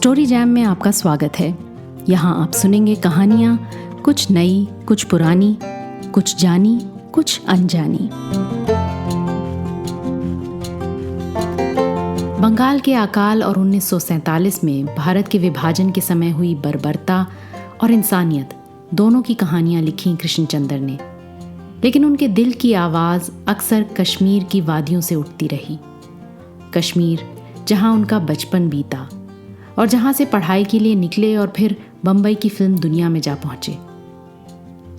Story jam में आपका स्वागत है। यहाँ आप सुनेंगे कहानियाँ, कुछ नई, कुछ पुरानी, कुछ जानी, कुछ अनजानी। बंगाल के अकाल और 1947 में भारत के विभाजन के समय हुई बर्बरता और इंसानियत दोनों की कहानियाँ लिखी कृष्णचंद्र ने। लेकिन उनके दिल की आवाज़ अक्सर कश्मीर की वादियों से उठती रही। कश्मीर, जहाँ उनका बचपन बीता और जहाँ से पढ़ाई के लिए निकले और फिर बम्बई की फिल्म दुनिया में जा पहुँचे।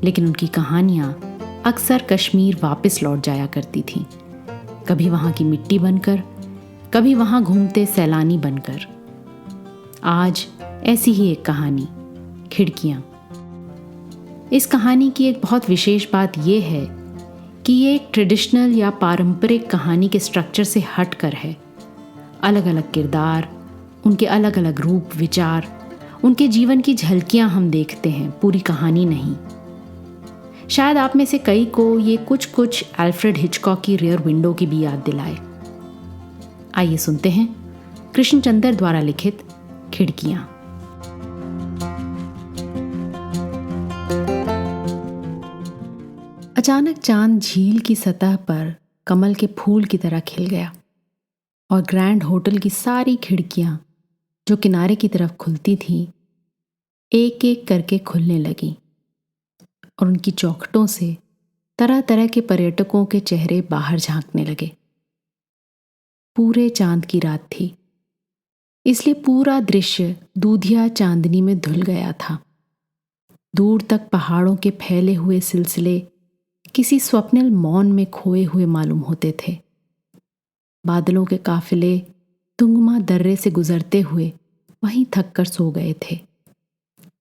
लेकिन उनकी कहानियाँ अक्सर कश्मीर वापस लौट जाया करती थीं, कभी वहाँ की मिट्टी बनकर, कभी वहाँ घूमते सैलानी बनकर। आज ऐसी ही एक कहानी, खिड़कियाँ। इस कहानी की एक बहुत विशेष बात यह है कि ये एक ट्रेडिशनल या पारंपरिक कहानी के स्ट्रक्चर से हटकर है। अलग अलग किरदार, उनके अलग अलग रूप, विचार, उनके जीवन की झलकियां हम देखते हैं, पूरी कहानी नहीं। शायद आप में से कई को ये कुछ अल्फ्रेड हिचकॉक की रियर विंडो की भी याद दिलाए। आइए सुनते हैं कृष्णचंद्र द्वारा लिखित खिड़कियां। अचानक चांद झील की सतह पर कमल के फूल की तरह खिल गया और ग्रैंड होटल की सारी खिड़कियां जो किनारे की तरफ खुलती थीं, एक एक करके खुलने लगी और उनकी चौखटों से तरह तरह के पर्यटकों के चेहरे बाहर झांकने लगे। पूरे चांद की रात थी, इसलिए पूरा दृश्य दूधिया चांदनी में धुल गया था। दूर तक पहाड़ों के फैले हुए सिलसिले किसी स्वप्निल मौन में खोए हुए मालूम होते थे। बादलों के काफिले तुंगमा दर्रे से गुजरते हुए वहीं थक कर सो गए थे।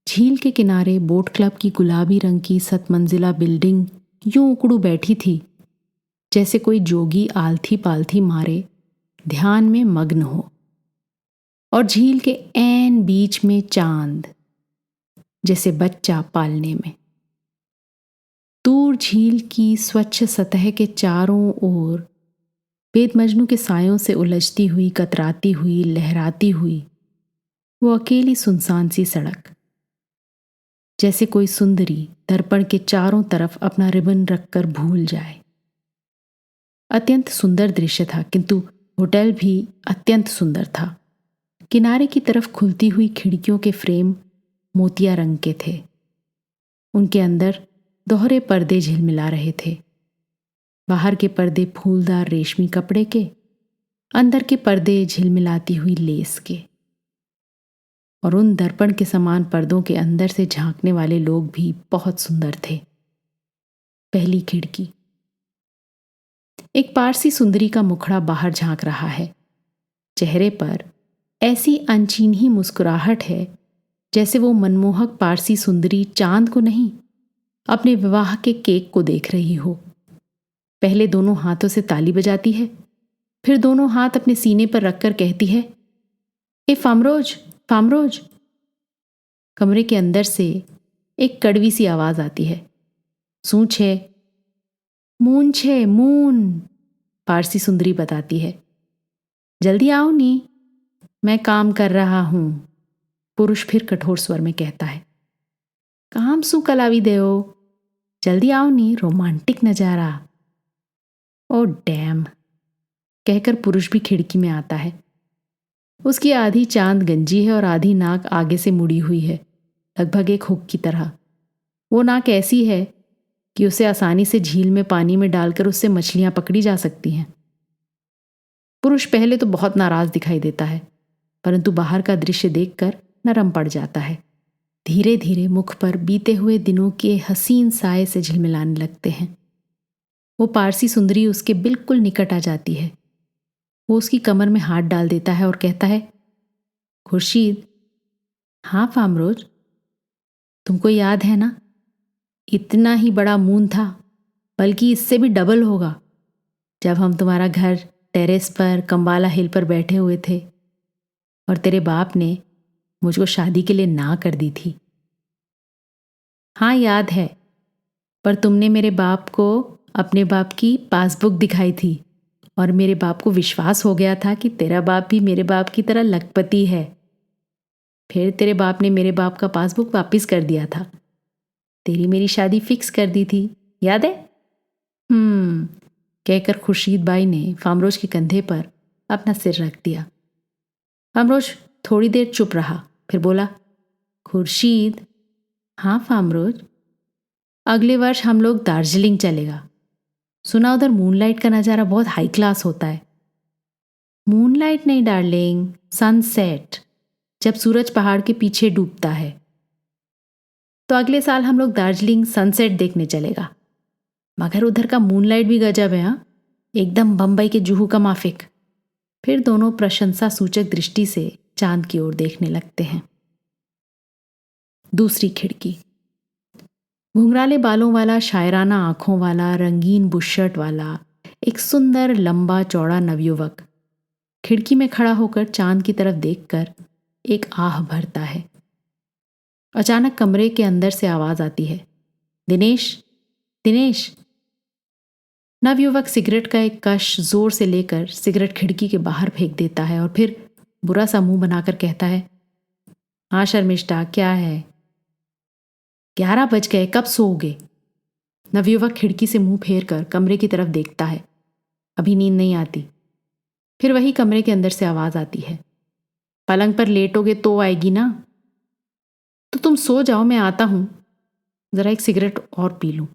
झील के किनारे बोट क्लब की गुलाबी रंग की 7 मंजिला बिल्डिंग यूं उकड़ू बैठी थी, जैसे कोई जोगी आलथी पालथी मारे ध्यान में मग्न हो। और झील के ऐन बीच में चांद, जैसे बच्चा पालने में। दूर झील की स्वच्छ सतह के चारों ओर बेद मजनू के सायों से उलझती हुई, कतराती हुई, लहराती हुई वो अकेली सुनसान सी सड़क, जैसे कोई सुंदरी दर्पण के चारों तरफ अपना रिबन रखकर भूल जाए। अत्यंत सुंदर दृश्य था, किंतु होटल भी अत्यंत सुंदर था। किनारे की तरफ खुलती हुई खिड़कियों के फ्रेम मोतिया रंग के थे। उनके अंदर दोहरे पर्दे झिलमिला रहे थे। बाहर के पर्दे फूलदार रेशमी कपड़े के, अंदर के पर्दे झिलमिलाती हुई लेस के। और उन दर्पण के समान पर्दों के अंदर से झांकने वाले लोग भी बहुत सुंदर थे। पहली खिड़की, एक पारसी सुंदरी का मुखड़ा बाहर झांक रहा है। चेहरे पर ऐसी अनचीनी मुस्कुराहट है जैसे वो मनमोहक पारसी सुंदरी चांद को नहीं, अपने विवाह के केक को देख रही हो। पहले दोनों हाथों से ताली बजाती है, फिर दोनों हाथ अपने सीने पर रखकर कहती है, ए फामरोज, फामरोज। कमरे के अंदर से एक कड़वी सी आवाज आती है, सूंछ है, मून छे, मून। पारसी सुंदरी बताती है। जल्दी आओ नी, मैं काम कर रहा हूं। पुरुष फिर कठोर स्वर में कहता है, काम सू कलावी देओ, जल्दी आओ नी, रोमांटिक नजारा। ओ डैम, कहकर पुरुष भी खिड़की में आता है। उसकी आधी चांद गंजी है और आधी नाक आगे से मुड़ी हुई है, लगभग एक हुक की तरह। वो नाक ऐसी है कि उसे आसानी से झील में पानी में डालकर उससे मछलियां पकड़ी जा सकती हैं। पुरुष पहले तो बहुत नाराज दिखाई देता है, परंतु बाहर का दृश्य देखकर नरम पड़ जाता है। धीरे धीरे मुख पर बीते हुए दिनों के हसीन साए से झिलमिलाने लगते हैं। वो पारसी सुंदरी उसके बिल्कुल निकट आ जाती है। वो उसकी कमर में हाथ डाल देता है और कहता है, खुर्शीद। हाँ फामरोज, तुमको याद है ना, इतना ही बड़ा मून था, बल्कि इससे भी डबल होगा, जब हम तुम्हारा घर टेरेस पर कंबाला हिल पर बैठे हुए थे और तेरे बाप ने मुझको शादी के लिए ना कर दी थी। हाँ याद है, पर तुमने मेरे बाप को अपने बाप की पासबुक दिखाई थी और मेरे बाप को विश्वास हो गया था कि तेरा बाप भी मेरे बाप की तरह लखपति है। फिर तेरे बाप ने मेरे बाप का पासबुक वापस कर दिया था। तेरी मेरी शादी फिक्स कर दी थी, याद है? कहकर खुर्शीद भाई ने फामरोज के कंधे पर अपना सिर रख दिया। फामरोज थोड़ी देर चुप रहा, फिर बोला, खुर्शीद। हाँ फामरोज। अगले वर्ष हम लोग दार्जिलिंग चलेगा। सुना उधर मूनलाइट का नज़ारा बहुत हाई क्लास होता है। मूनलाइट नहीं डार्लिंग, सनसेट, जब सूरज पहाड़ के पीछे डूबता है। तो अगले साल हम लोग दार्जिलिंग सनसेट देखने चलेगा। मगर उधर का मूनलाइट भी गजब है। हाँ, एकदम बम्बई के जुहू का माफिक। फिर दोनों प्रशंसा सूचक दृष्टि से चांद की ओर देखने लगते हैं। दूसरी खिड़की। घुंघराले बालों वाला, शायराना आंखों वाला, रंगीन बुशर्ट वाला एक सुंदर लंबा चौड़ा नवयुवक खिड़की में खड़ा होकर चांद की तरफ देखकर एक आह भरता है। अचानक कमरे के अंदर से आवाज आती है, दिनेश, दिनेश। नवयुवक सिगरेट का एक कश जोर से लेकर सिगरेट खिड़की के बाहर फेंक देता है और फिर बुरा सा मुंह बनाकर कहता है, हाँ शर्मिष्ठा, क्या है? 11 बज गए, कब सोओगे? नवयुवक खिड़की से मुंह फेर कर कमरे की तरफ देखता है। अभी नींद नहीं आती। फिर वही कमरे के अंदर से आवाज आती है, पलंग पर लेटोगे तो आएगी ना? तो तुम सो जाओ, मैं आता हूं, जरा एक सिगरेट और पी लूं।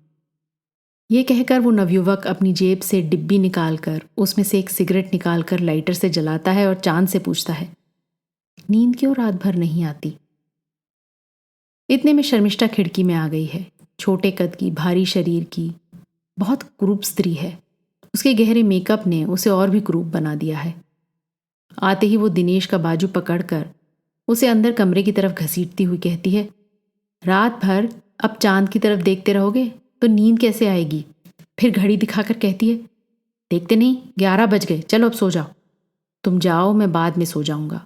यह कहकर वो नवयुवक अपनी जेब से डिब्बी निकालकर उसमें से एक सिगरेट निकालकर लाइटर से जलाता है और चांद से पूछता है, नींद क्यों रात भर नहीं आती? इतने में शर्मिष्ठा खिड़की में आ गई है। छोटे कद की, भारी शरीर की, बहुत कुरूप स्त्री है। उसके गहरे मेकअप ने उसे और भी कुरूप बना दिया है। आते ही वो दिनेश का बाजू पकड़कर उसे अंदर कमरे की तरफ घसीटती हुई कहती है, रात भर अब चांद की तरफ देखते रहोगे तो नींद कैसे आएगी? फिर घड़ी दिखाकर कहती है, देखते नहीं, 11 बज गए, चलो अब सो जाओ। तुम जाओ, मैं बाद में सो जाऊंगा।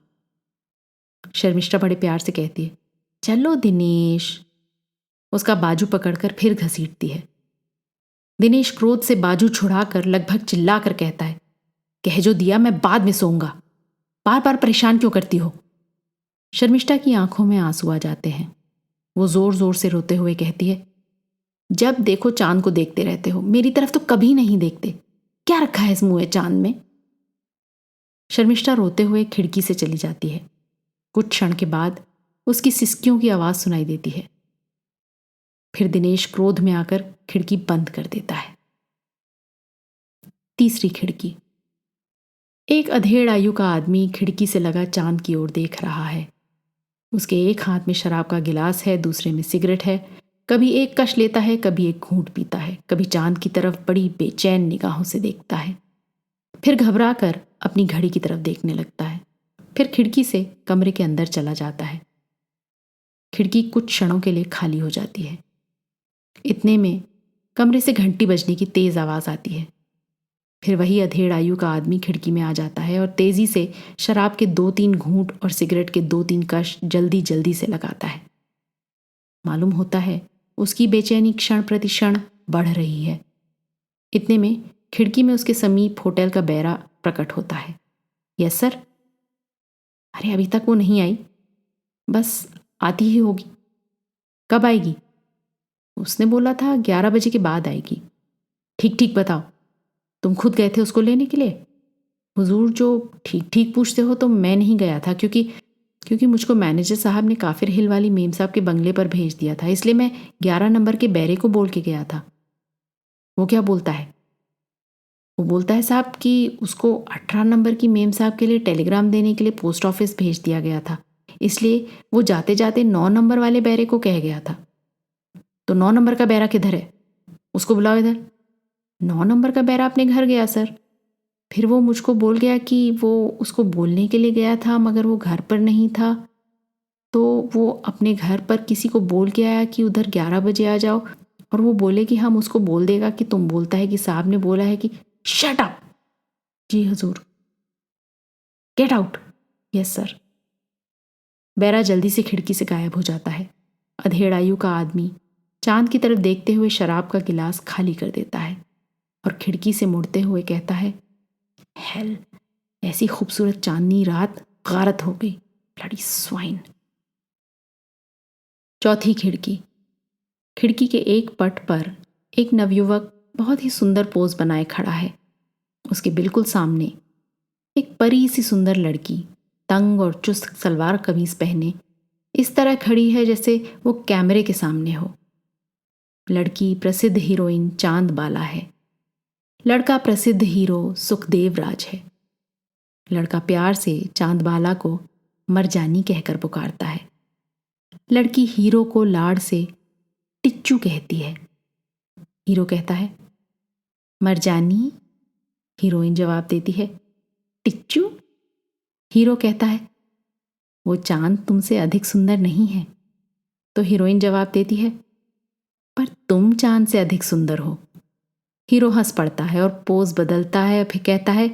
शर्मिष्ठा बड़े प्यार से कहती है, चलो दिनेश। उसका बाजू पकड़कर फिर घसीटती है। दिनेश क्रोध से बाजू छुड़ाकर लगभग चिल्लाकर कहता है, कह जो दिया, मैं बाद में सोऊंगा, बार बार परेशान क्यों करती हो? शर्मिष्ठा की आंखों में आंसू आ जाते हैं। वो जोर जोर से रोते हुए कहती है, जब देखो चांद को देखते रहते हो, मेरी तरफ तो कभी नहीं देखते, क्या रखा है इस मुंह चांद में? शर्मिष्ठा रोते हुए खिड़की से चली जाती है। कुछ क्षण के बाद उसकी सिसकियों की आवाज सुनाई देती है। फिर दिनेश क्रोध में आकर खिड़की बंद कर देता है। तीसरी खिड़की। एक अधेड़ आयु का आदमी खिड़की से लगा चांद की ओर देख रहा है। उसके एक हाथ में शराब का गिलास है, दूसरे में सिगरेट है। कभी एक कश लेता है, कभी एक घूंट पीता है, कभी चांद की तरफ बड़ी बेचैन निगाहों से देखता है, फिर घबरा कर अपनी घड़ी की तरफ देखने लगता है, फिर खिड़की से कमरे के अंदर चला जाता है। खिड़की कुछ क्षणों के लिए खाली हो जाती है। इतने में कमरे से घंटी बजने की तेज आवाज आती है। फिर वही अधेड़ आयु का आदमी खिड़की में आ जाता है और तेजी से शराब के 2-3 घूंट और सिगरेट के 2-3 कश जल्दी जल्दी से लगाता है। मालूम होता है उसकी बेचैनी क्षण प्रति क्षण बढ़ रही है। इतने में खिड़की में उसके समीप होटल का बैरा प्रकट होता है। Yes sir. अरे अभी तक वो नहीं आई? बस आती ही होगी। कब आएगी? उसने बोला था 11 बजे के बाद आएगी। ठीक ठीक बताओ, तुम खुद गए थे उसको लेने के लिए? हुजूर, जो ठीक ठीक पूछते हो तो मैं नहीं गया था, क्योंकि मुझको मैनेजर साहब ने काफिर हिल वाली मेम साहब के बंगले पर भेज दिया था, इसलिए मैं 11 नंबर के बैरे को बोल के गया था। वो क्या बोलता है? वो बोलता है साहब कि उसको 18 नंबर की मेम साहब के लिए टेलीग्राम देने के लिए पोस्ट ऑफिस भेज दिया गया था, इसलिए वो जाते जाते 9 नंबर वाले बैरे को कह गया था। तो 9 नंबर का बैरा किधर है? उसको बुलाओ इधर। 9 नंबर का बैरा अपने घर गया सर। फिर वो मुझको बोल गया कि वो उसको बोलने के लिए गया था मगर वो घर पर नहीं था, तो वो अपने घर पर किसी को बोल के आया कि उधर 11 बजे आ जाओ, और वो बोले कि हम उसको बोल देगा कि तुम बोलता है कि साहब ने बोला है कि शट अप। जी हजूर। Get out. Yes sir. बैरा जल्दी से खिड़की से गायब हो जाता है। अधेड़ आयु का आदमी चांद की तरफ देखते हुए शराब का गिलास खाली कर देता है और खिड़की से मुड़ते हुए कहता है, हेल, ऐसी खूबसूरत चांदनी रात गारत हो गई, ब्लडी स्वाइन। चौथी खिड़की। खिड़की के एक पट पर एक नवयुवक बहुत ही सुंदर पोज बनाए खड़ा है। उसके बिल्कुल सामने एक परी सी सुंदर लड़की तंग और चुस्त सलवार कमीज पहने इस तरह खड़ी है जैसे वो कैमरे के सामने हो। लड़की प्रसिद्ध हीरोइन चांद बाला है। लड़का प्रसिद्ध हीरो सुखदेव राज है। लड़का प्यार से चांद बाला को मरजानी कहकर पुकारता है। लड़की हीरो को लाड से टिच्चू कहती है। हीरो कहता है, मरजानी। हीरोइन जवाब देती है, टिच्चू। हीरो कहता है, वो चांद तुमसे अधिक सुंदर नहीं है। तो हीरोइन जवाब देती है, पर तुम चांद से अधिक सुंदर हो। हीरो हंस पड़ता है और पोज बदलता है, फिर कहता है,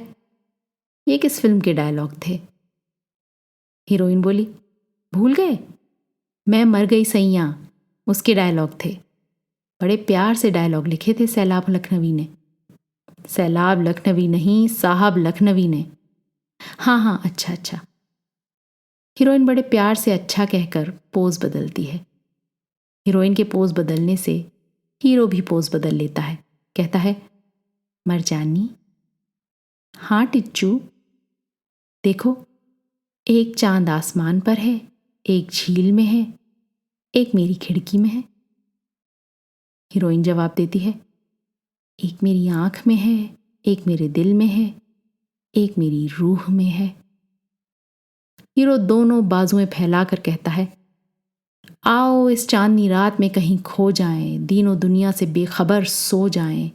ये किस फिल्म के डायलॉग थे? हीरोइन बोली, भूल गए? मैं मर गई सैया, उसके डायलॉग थे। बड़े प्यार से डायलॉग लिखे थे सैलाब लखनवी ने। सैलाब लखनवी नहीं, साहब लखनवी ने। हाँ हाँ, अच्छा अच्छा। हीरोइन बड़े प्यार से अच्छा कहकर पोज बदलती है। हीरोइन के पोज बदलने से हीरो भी पोज बदल लेता है। कहता है, मरजानी। हाँ टिच्चू। देखो, एक चांद आसमान पर है, एक झील में है, एक मेरी खिड़की में है। हीरोइन जवाब देती है, एक मेरी आंख में है, एक मेरे दिल में है, एक मेरी रूह में है। हीरो दोनों बाजुएं फैलाकर कहता है, आओ इस चांदनी रात में कहीं खो जाएं, दीनों दुनिया से बेखबर सो जाएं,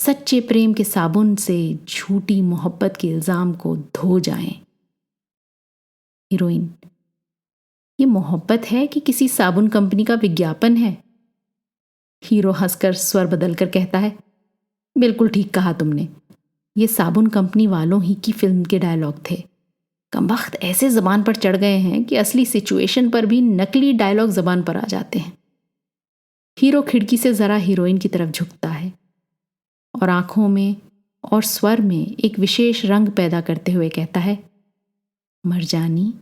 सच्चे प्रेम के साबुन से झूठी मोहब्बत के इल्जाम को धो जाएं। हीरोइन, ये मोहब्बत है कि किसी साबुन कंपनी का विज्ञापन है? हीरो हंसकर स्वर बदलकर कहता है, बिल्कुल ठीक कहा तुमने, ये साबुन कंपनी वालों ही की फिल्म के डायलॉग थे। कमबख्त ऐसे जबान पर चढ़ गए हैं कि असली सिचुएशन पर भी नकली डायलॉग जबान पर आ जाते हैं। हीरो खिड़की से जरा हीरोइन की तरफ झुकता है और आंखों में और स्वर में एक विशेष रंग पैदा करते हुए कहता है, मरजानी।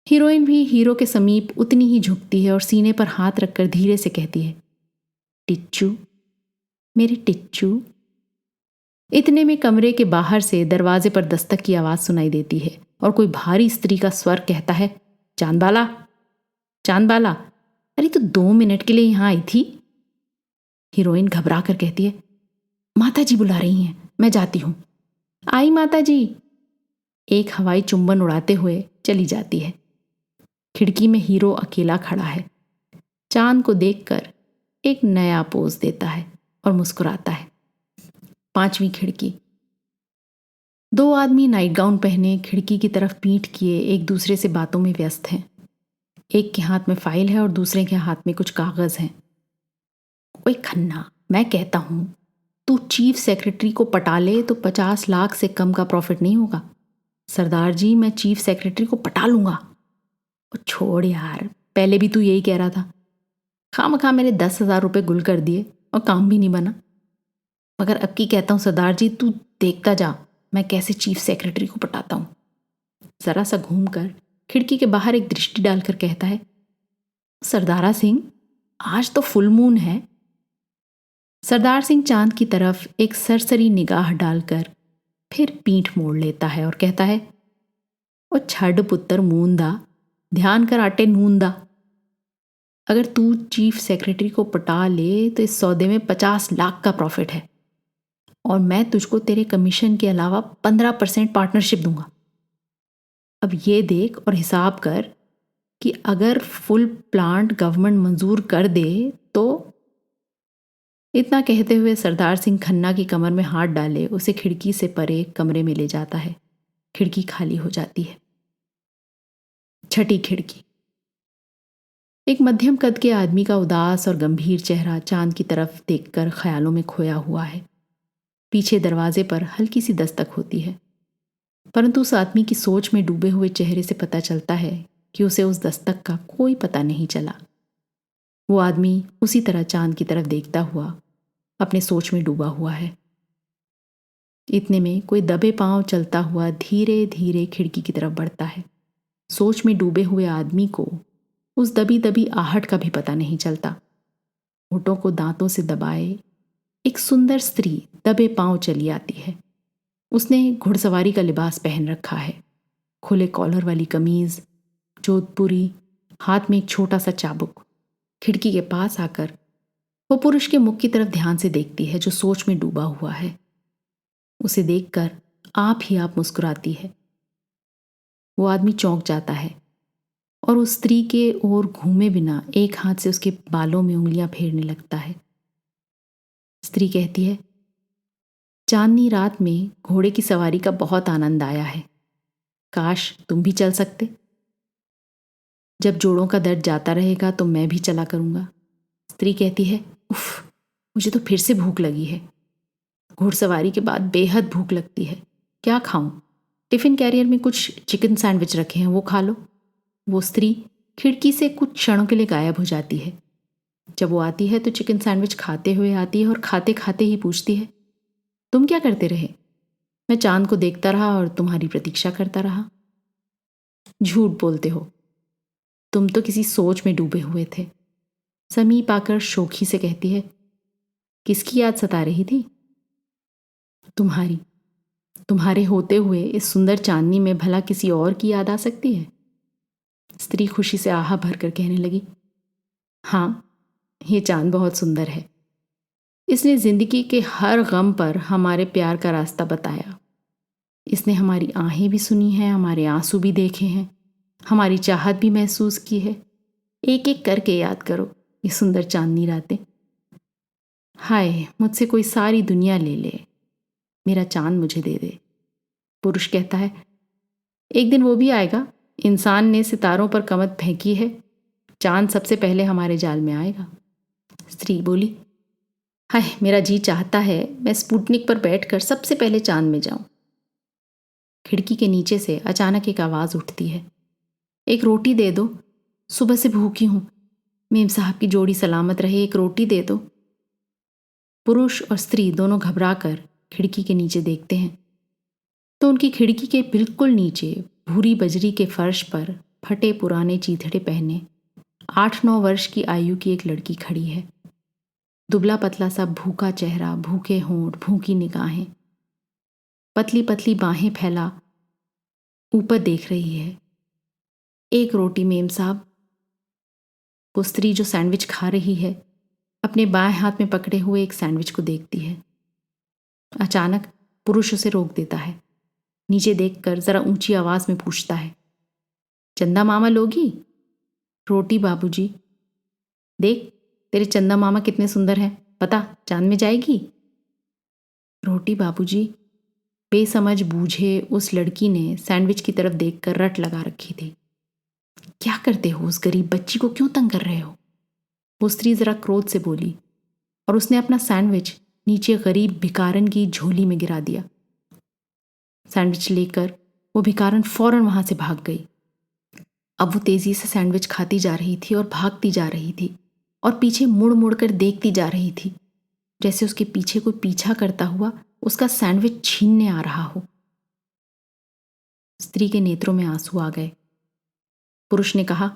हीरोइन भी हीरो के समीप उतनी ही झुकती है और सीने पर हाथ रखकर धीरे से कहती है, टिच्चू, मेरे टिच्चू। इतने में कमरे के बाहर से दरवाजे पर दस्तक की आवाज सुनाई देती है और कोई भारी स्त्री का स्वर कहता है, चांदबाला, चांदबाला, अरे तू 2 मिनट के लिए यहां आई थी? हीरोइन घबरा कर कहती है, माता जी बुला रही हैं, मैं जाती हूं। आई माता जी। एक हवाई चुंबन उड़ाते हुए चली जाती है। खिड़की में हीरो अकेला खड़ा है। चांद को देखकर एक नया पोज देता है और मुस्कुराता है। 5वीं खिड़की। 2 आदमी नाइट गाउन पहने खिड़की की तरफ पीठ किए एक दूसरे से बातों में व्यस्त हैं। एक के हाथ में फाइल है और दूसरे के हाथ में कुछ कागज हैं। ओए खन्ना, मैं कहता हूं, तू चीफ सेक्रेटरी को पटा ले तो 50 लाख से कम का प्रॉफिट नहीं होगा। सरदार जी, मैं चीफ सेक्रेटरी को पटा लूंगा। ओ छोड़ यार, पहले भी तू यही कह रहा था। खामखा मैंने 10,000 रुपये गुल कर दिए और काम भी नहीं बना। मगर अब की कहता हूँ सरदार जी, तू देखता जा मैं कैसे चीफ सेक्रेटरी को पटाता हूँ। जरा सा घूमकर खिड़की के बाहर एक दृष्टि डालकर कहता है, सरदारा सिंह, आज तो फुल मून है। सरदार सिंह चांद की तरफ एक सरसरी निगाह डालकर फिर पीठ मोड़ लेता है और कहता है, ओ छड़ पुत्र मूंदा, ध्यान कर आटे नूंदा। अगर तू चीफ सेक्रेटरी को पटा ले तो इस सौदे में 50 लाख का प्रॉफिट है और मैं तुझको तेरे कमीशन के अलावा 15% पार्टनरशिप दूंगा। अब ये देख और हिसाब कर कि अगर फुल प्लांट गवर्नमेंट मंजूर कर दे तो। इतना कहते हुए सरदार सिंह खन्ना की कमर में हाथ डाले उसे खिड़की से परे कमरे में ले जाता है। खिड़की खाली हो जाती है। 6ठी खिड़की। एक मध्यम कद के आदमी का उदास और गंभीर चेहरा चांद की तरफ देखकर ख्यालों में खोया हुआ है। पीछे दरवाजे पर हल्की सी दस्तक होती है, परंतु उस आदमी की सोच में डूबे हुए चेहरे से पता चलता है कि उसे उस दस्तक का कोई पता नहीं चला। वो आदमी उसी तरह चांद की तरफ देखता हुआ अपने सोच में डूबा हुआ है। इतने में कोई दबे पांव चलता हुआ धीरे धीरे खिड़की की तरफ बढ़ता है। सोच में डूबे हुए आदमी को उस दबी दबी आहट का भी पता नहीं चलता। होठों को दांतों से दबाए एक सुंदर स्त्री दबे पांव चली आती है। उसने घुड़सवारी का लिबास पहन रखा है, खुले कॉलर वाली कमीज, जोधपुरी, हाथ में एक छोटा सा चाबुक। खिड़की के पास आकर वो पुरुष के मुख की तरफ ध्यान से देखती है, जो सोच में डूबा हुआ है। उसे देखकर आप ही आप मुस्कुराती है। वो आदमी चौंक जाता है और उस स्त्री के ओर घूमे बिना एक हाथ से उसके बालों में उंगलियां फेरने लगता है। स्त्री कहती है, चांदनी रात में घोड़े की सवारी का बहुत आनंद आया है। काश तुम भी चल सकते। जब जोड़ों का दर्द जाता रहेगा तो मैं भी चला करूंगा। स्त्री कहती है, उफ, मुझे तो फिर से भूख लगी है। घुड़सवारी के बाद बेहद भूख लगती है। क्या खाऊं? टिफिन कैरियर में कुछ चिकन सैंडविच रखे हैं, वो खा लो। वो स्त्री खिड़की से कुछ क्षणों के लिए गायब हो जाती है। जब वो आती है तो चिकन सैंडविच खाते हुए आती है और खाते खाते ही पूछती है, तुम क्या करते रहे? मैं चांद को देखता रहा और तुम्हारी प्रतीक्षा करता रहा। झूठ बोलते हो, तुम तो किसी सोच में डूबे हुए थे। समीप आकर शोखी से कहती है, किसकी याद सता रही थी? तुम्हारी। तुम्हारे होते हुए इस सुंदर चांदनी में भला किसी और की याद आ सकती है? स्त्री खुशी से आहा भरकर कहने लगी, हाँ, ये चांद बहुत सुंदर है। इसने जिंदगी के हर गम पर हमारे प्यार का रास्ता बताया। इसने हमारी आहें भी सुनी हैं, हमारे आंसू भी देखे हैं, हमारी चाहत भी महसूस की है। एक एक करके याद करो ये सुंदर चांदनी रातें। हाय, मुझसे कोई सारी दुनिया ले ले, मेरा चांद मुझे दे दे। पुरुष कहता है, एक दिन वो भी आएगा। इंसान ने सितारों पर कमत फेंकी है, चांद सबसे पहले हमारे जाल में आएगा। स्त्री बोली, हाय, मेरा जी चाहता है मैं स्पुतनिक पर बैठकर सबसे पहले चांद में जाऊं। खिड़की के नीचे से अचानक एक आवाज उठती है, एक रोटी दे दो, सुबह से भूखी हूं। मेम साहब की जोड़ी सलामत रहे, एक रोटी दे दो। पुरुष और स्त्री दोनों घबराकर खिड़की के नीचे देखते हैं तो उनकी खिड़की के बिल्कुल नीचे भूरी बजरी के फर्श पर फटे पुराने चीथड़े पहने 8-9 वर्ष की आयु की एक लड़की खड़ी है। दुबला पतला सा भूखा चेहरा, भूखे होंठ, भूखी निगाहें, पतली पतली बाहें फैला ऊपर देख रही है। एक रोटी मेम साहब। वो स्त्री जो सैंडविच खा रही है अपने बाएं हाथ में पकड़े हुए एक सैंडविच को देखती है। अचानक पुरुष उसे रोक देता है। नीचे देखकर जरा ऊंची आवाज में पूछता है, चंदा मामा लोगी? रोटी बाबूजी। देख, तेरे चंदा मामा कितने सुंदर हैं, पता चांद में जाएगी? रोटी बाबूजी। बेसमझ बूझे उस लड़की ने सैंडविच की तरफ देखकर रट लगा रखी थी। क्या करते हो? उस गरीब बच्ची को क्यों तंग कर रहे हो? वो स्त्री जरा क्रोध से बोली और उसने अपना सैंडविच नीचे गरीब भिकारन की झोली में गिरा दिया। सैंडविच लेकर वो भिकारन फौरन वहां से भाग गई। अब वो तेजी से सैंडविच खाती जा रही थी और भागती जा रही थी और पीछे मुड़ मुड़ कर देखती जा रही थी, जैसे उसके पीछे कोई पीछा करता हुआ उसका सैंडविच छीनने आ रहा हो। स्त्री के नेत्रों में आंसू आ गए। पुरुष ने कहा,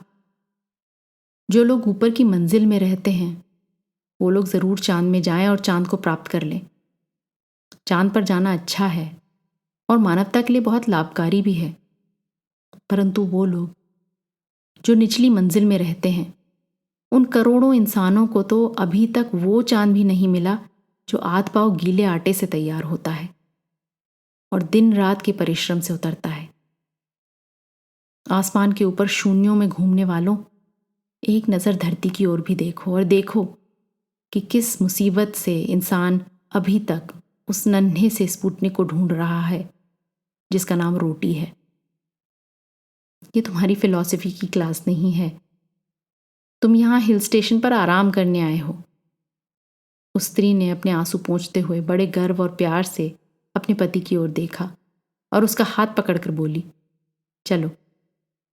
जो लोग ऊपर की मंजिल में रहते हैं वो लोग जरूर चांद में जाएं और चांद को प्राप्त कर लें। चांद पर जाना अच्छा है और मानवता के लिए बहुत लाभकारी भी है, परंतु वो लोग जो निचली मंजिल में रहते हैं, उन करोड़ों इंसानों को तो अभी तक वो चांद भी नहीं मिला जो आध पाव गीले आटे से तैयार होता है और दिन रात के परिश्रम से उतरता है। आसमान के ऊपर शून्यों में घूमने वालों, एक नज़र धरती की ओर भी देखो और देखो कि किस मुसीबत से इंसान अभी तक उस नन्हे से स्पुतनिक को ढूंढ रहा है जिसका नाम रोटी है। ये तुम्हारी फिलॉसफी की क्लास नहीं है। तुम यहाँ हिल स्टेशन पर आराम करने आए हो। उस स्त्री ने अपने आंसू पोंछते हुए बड़े गर्व और प्यार से अपने पति की ओर देखा और उसका हाथ पकड़कर बोली, चलो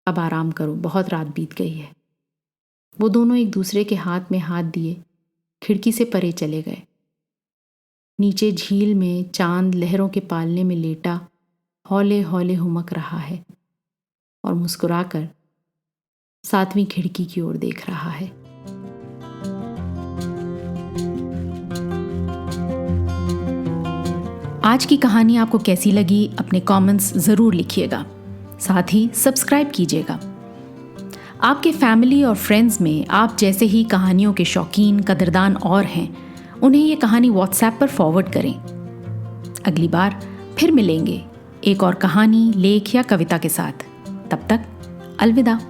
अब आराम करो, बहुत रात बीत गई है। वो दोनों एक दूसरे के हाथ में हाथ दिए खिड़की से परे चले गए। नीचे झील में चांद लहरों के पालने में लेटा हौले हौले हुमक रहा है और मुस्कुराकर 7वीं खिड़की की ओर देख रहा है। आज की कहानी आपको कैसी लगी अपने कमेंट्स ज़रूर लिखिएगा। साथ ही सब्सक्राइब कीजिएगा। आपके फैमिली और फ्रेंड्स में आप जैसे ही कहानियों के शौकीन कदरदान और हैं, उन्हें ये कहानी व्हाट्सएप पर फॉरवर्ड करें। अगली बार फिर मिलेंगे एक और कहानी, लेख या कविता के साथ। तब तक अलविदा।